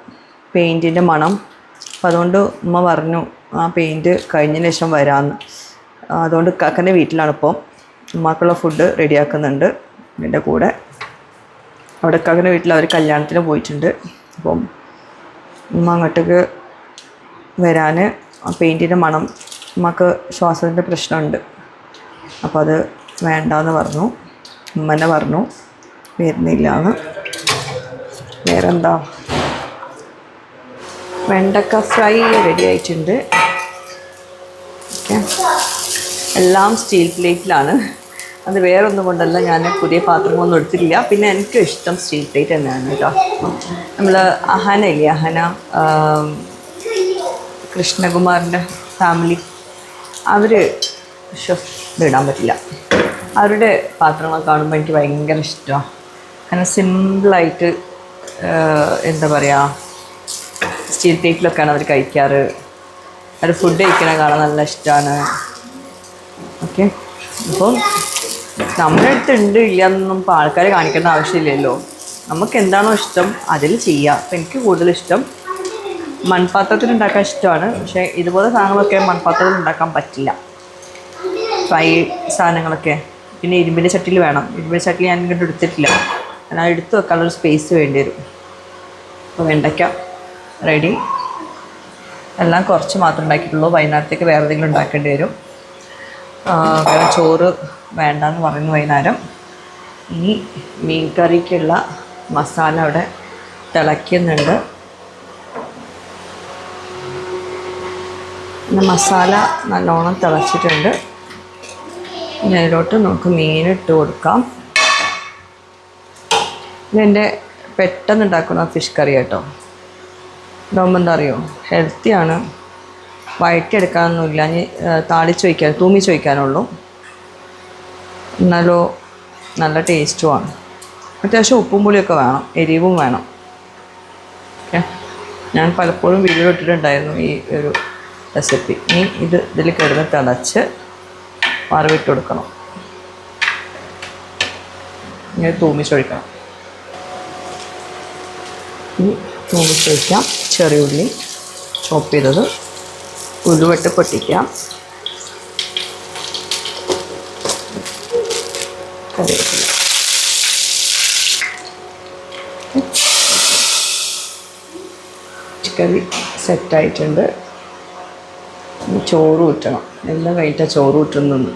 പെയിൻറ്റിൻ്റെ മണം. അപ്പം അതുകൊണ്ട് ഉമ്മ പറഞ്ഞു ആ പെയിൻറ്റ് കഴിഞ്ഞതിന് ശേഷം വരാമെന്ന്. അതുകൊണ്ട് ഇക്കാക്കൻ്റെ വീട്ടിലാണിപ്പോൾ. ഉമ്മാക്കുള്ള ഫുഡ് റെഡിയാക്കുന്നുണ്ട് എൻ്റെ കൂടെ. അവിടെ ഇക്കാക്കൻ്റെ വീട്ടിൽ അവർ കല്യാണത്തിന് പോയിട്ടുണ്ട്. അപ്പം ഉമ്മ അങ്ങോട്ടേക്ക് വരാൻ ആ പെയിൻറ്റിൻ്റെ മണം, ഉമ്മക്ക് ശ്വാസത്തിൻ്റെ പ്രശ്നമുണ്ട്, അപ്പോൾ അത് വേണ്ടാന്ന് പറഞ്ഞു. ഉമ്മനെ പറഞ്ഞു വരുന്നില്ലാന്ന്. വേറെന്താ, വെണ്ടക്ക ഫ്രൈ റെഡി ആയിട്ടുണ്ട്. ഓക്കെ, എല്ലാം സ്റ്റീൽ പ്ലേറ്റിലാണ്. അത് വേറെ ഒന്നും കൊണ്ടല്ല, ഞാൻ പുതിയ പാത്രങ്ങളൊന്നും എടുത്തിട്ടില്ല. പിന്നെ എനിക്ക് ഇഷ്ടം സ്റ്റീൽ പ്ലേറ്റ് തന്നെയാണ് കേട്ടോ. നമ്മൾ അഹന ഇല്ലേ, അഹന കൃഷ്ണകുമാറിൻ്റെ ഫാമിലി, അവർ ഇതിടാൻ പറ്റില്ല. അവരുടെ പാത്രങ്ങൾ കാണുമ്പോൾ എനിക്ക് ഭയങ്കര ഇഷ്ടമാണ്. കാരണം സിമ്പിളായിട്ട് എന്താ പറയുക, സ്റ്റീൽ പ്ലേറ്റിലൊക്കെയാണ് അവർ കഴിക്കാറ്. അവർ ഫുഡ് കഴിക്കണ കാണാൻ നല്ല ഇഷ്ടമാണ്. ഓക്കെ, അപ്പം നമ്മുടെ അടുത്ത് ഉണ്ട് ഇല്ല എന്നൊന്നും ഇപ്പോൾ ആൾക്കാർ കാണിക്കേണ്ട ആവശ്യമില്ലല്ലോ. നമുക്ക് എന്താണോ ഇഷ്ടം അതിൽ ചെയ്യുക. അപ്പം എനിക്ക് കൂടുതൽ ഇഷ്ടം മൺപാത്രത്തിൽ ഉണ്ടാക്കാൻ ഇഷ്ടമാണ്. പക്ഷേ ഇതുപോലെ സാധനങ്ങളൊക്കെ മൺപാത്രത്തിൽ ഉണ്ടാക്കാൻ പറ്റില്ല, ഫ്രൈ സാധനങ്ങളൊക്കെ. പിന്നെ ഇരുമ്പിൻ്റെ ചട്ടിയിൽ വേണം. ഇരുമ്പിൻ്റെ ചട്ടിയിൽ ഞാൻ ഇങ്ങോട്ട് എടുത്തിട്ടില്ല, ഞാൻ എടുത്ത് വെക്കാനുള്ളൊരു സ്പേസ് വേണ്ടി വരും. അപ്പോൾ വെണ്ടയ്ക്ക റെഡി. എല്ലാം കുറച്ച് മാത്രം ഉണ്ടാക്കിയിട്ടുള്ളൂ. വൈകുന്നേരത്തേക്ക് വേറെ എന്തെങ്കിലും ഉണ്ടാക്കേണ്ടി വരും. കാരണം ചോറ് വേണ്ടെന്ന് പറയുന്നു വൈകുന്നേരം. ഇനി മീൻ കറിക്കുള്ള മസാല അവിടെ തിളയ്ക്കുന്നുണ്ട്. പിന്നെ മസാല നല്ലോണം തിളച്ചിട്ടുണ്ട്. ഇനി അതിലോട്ട് നമുക്ക് മീനിട്ട് കൊടുക്കാം. ഇതെൻ്റെ പെട്ടെന്ന് ഉണ്ടാക്കുന്ന ഫിഷ് കറി കേട്ടോ. ഇതാകുമ്പോൾ എന്താ അറിയോ, ഹെൽത്തിയാണ്. വഴറ്റിയെടുക്കാനൊന്നുമില്ല, ഇനി താളിച്ച് വയ്ക്കാൻ, തൂമിച്ച് വയ്ക്കാനുള്ളൂ. എന്നാലോ നല്ല ടേസ്റ്റുമാണ്. അത്യാവശ്യം ഉപ്പും പുളിയൊക്കെ വേണം, എരിവും വേണം. ഓക്കെ, ഞാൻ പലപ്പോഴും വീഡിയോ ഇട്ടിട്ടുണ്ടായിരുന്നു ഈ ഒരു റെസിപ്പി. ഇനി ഇതിൽ കിടന്ന് തിളച്ച് വറവിട്ട് കൊടുക്കണം. ഇങ്ങനെ തൂമിച്ചൊഴിക്കണം. ഇനി തൂമിച്ചൊഴിക്കാം. ചെറിയ ഉള്ളി ചോപ്പ് ചെയ്തത്, ഉലുവട്ട് പൊട്ടിക്കാം, കറിവേപ്പില. കറി സെറ്റായിട്ടുണ്ട്. ചോറ് ഊറ്റണം. എല്ലാം കഴിഞ്ഞിട്ടാണ് ചോറ് ഊറ്റുന്നത്.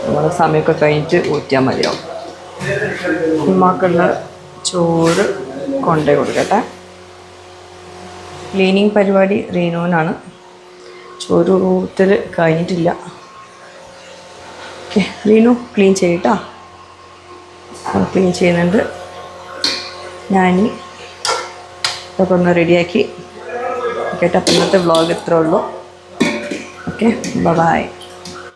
നമ്മുടെ സമയമൊക്കെ കഴിഞ്ഞിട്ട് ഊറ്റിയാൽ മതിയാവും. ഉമ്മാക്കുള്ള ചോറ് കൊണ്ടേ കൊടുക്കട്ടെ. ക്ലീനിങ് പരിപാടി റീനുവിനാണ്. ചോറ് ഊറ്റൽ കഴിഞ്ഞിട്ടില്ല. ഓക്കെ, റീനു ക്ലീൻ ചെയ്യട്ടാ. ക്ലീൻ ചെയ്യുന്നുണ്ട്. ഞാനി ഇതൊക്കെ ഒന്ന് റെഡിയാക്കി കേട്ടോ. ഇന്നത്തെ വ്ളോഗ് ഇത്രേ ഉള്ളൂ. Okay, by.